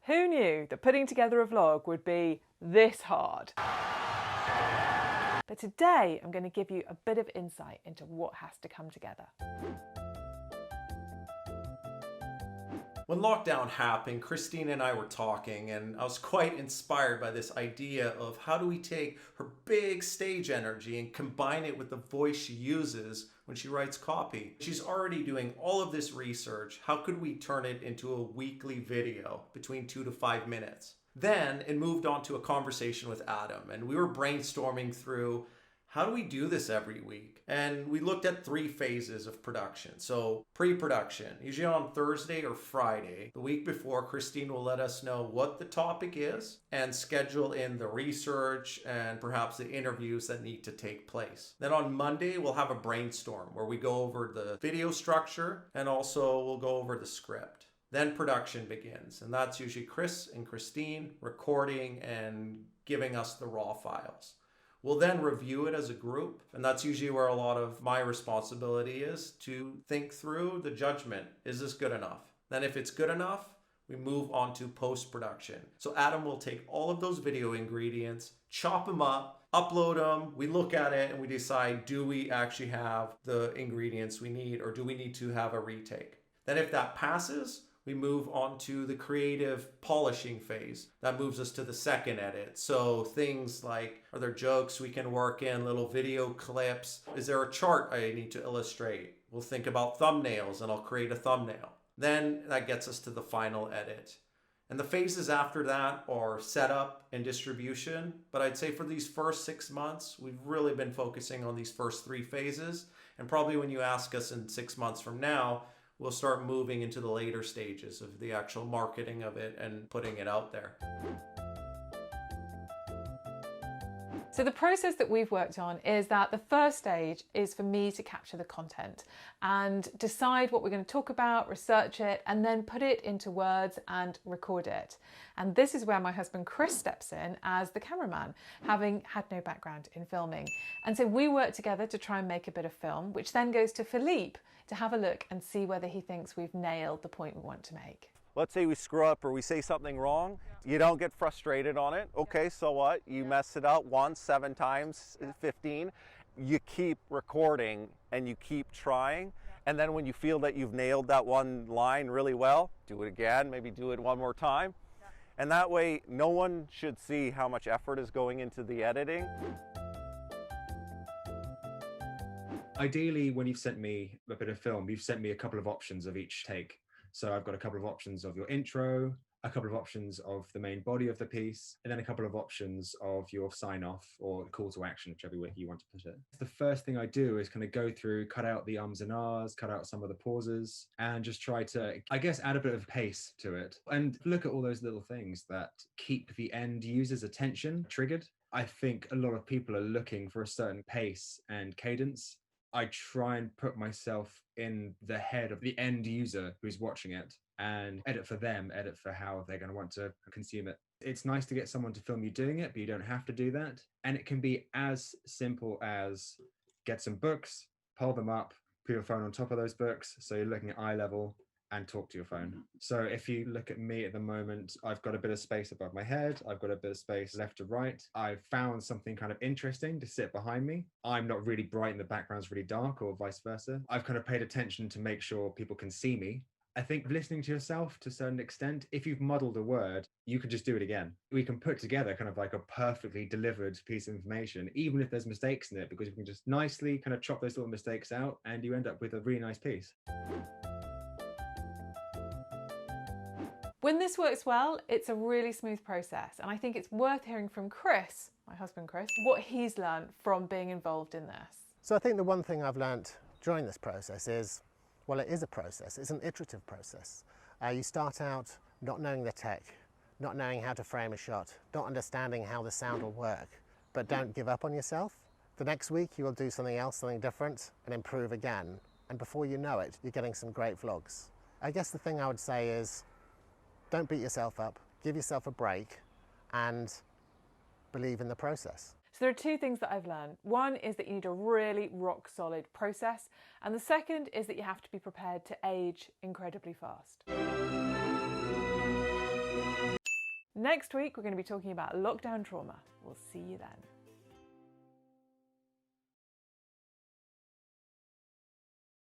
Who knew that putting together a vlog would be this hard? But today I'm going to give you a bit of insight into what has to come together. When lockdown happened, Christine and I were talking, and I was quite inspired by this idea of how do we take her big stage energy and combine it with the voice she uses when she writes copy. She's already doing all of this research. How could we turn it into a weekly video between 2 to 5 minutes? Then it moved on to a conversation with Adam, and we were brainstorming through how do we do this every week? And we looked at 3 phases of production. So pre-production, usually on Thursday or Friday. The week before, Christine will let us know what the topic is and schedule in the research and perhaps the interviews that need to take place. Then on Monday, we'll have a brainstorm where we go over the video structure and also we'll go over the script. Then production begins, and that's usually Chris and Christine recording and giving us the raw files. We'll then review it as a group, and that's usually where a lot of my responsibility is, to think through the judgment. Is this good enough? Then if it's good enough, we move on to post-production. So Adam will take all of those video ingredients, chop them up, upload them, we look at it, and we decide, do we actually have the ingredients we need, or do we need to have a retake? Then if that passes, we move on to the creative polishing phase. That moves us to the second edit. So things like, are there jokes we can work in, little video clips? Is there a chart I need to illustrate? We'll think about thumbnails and I'll create a thumbnail. Then that gets us to the final edit. And the phases after that are setup and distribution. But I'd say for these first 6 months, we've really been focusing on these first 3 phases. And probably when you ask us in 6 months from now, we'll start moving into the later stages of the actual marketing of it and putting it out there. So the process that we've worked on is that the first stage is for me to capture the content and decide what we're going to talk about, research it, and then put it into words and record it. And this is where my husband Chris steps in as the cameraman, having had no background in filming. And so we work together to try and make a bit of film, which then goes to Philippe to have a look and see whether he thinks we've nailed the point we want to make. Let's say we screw up or we say something wrong. You don't get frustrated on it. Okay, so what? You mess it up once, 7 times, 15. You keep recording and you keep trying. And then when you feel that you've nailed that one line really well, do it again, maybe do it one more time. And that way, no one should see how much effort is going into the editing. Ideally, when you've sent me a bit of film, you've sent me a couple of options of each take. So I've got a couple of options of your intro, a couple of options of the main body of the piece, and then a couple of options of your sign-off or call to action, whichever way you want to put it. The first thing I do is kind of go through, cut out the ums and ahs, cut out some of the pauses, and just try to, I guess, add a bit of pace to it. And look at all those little things that keep the end user's attention triggered. I think a lot of people are looking for a certain pace and cadence. I try and put myself in the head of the end user who's watching it and edit for them, edit for how they're going to want to consume it. It's nice to get someone to film you doing it, but you don't have to do that. And it can be as simple as get some books, pull them up, put your phone on top of those books, so you're looking at eye level, and talk to your phone. So if you look at me at the moment, I've got a bit of space above my head. I've got a bit of space left to right. I've found something kind of interesting to sit behind me. I'm not really bright and the background's really dark, or vice versa. I've kind of paid attention to make sure people can see me. I think listening to yourself to a certain extent, if you've muddled a word, you can just do it again. We can put together kind of like a perfectly delivered piece of information, even if there's mistakes in it, because we can just nicely kind of chop those little mistakes out and you end up with a really nice piece. When this works well, it's a really smooth process, and I think it's worth hearing from Chris, my husband Chris, what he's learned from being involved in this. So I think the one thing I've learnt during this process is, well, it is a process, it's an iterative process. You start out not knowing the tech, not knowing how to frame a shot, not understanding how the sound will work, but don't give up on yourself. The next week you will do something else, something different, and improve again. And before you know it, you're getting some great vlogs. I guess the thing I would say is, don't beat yourself up, give yourself a break, and believe in the process. So there are 2 things that I've learned. One is that you need a really rock solid process, and the second is that you have to be prepared to age incredibly fast. Next week, we're going to be talking about lockdown trauma. We'll see you then.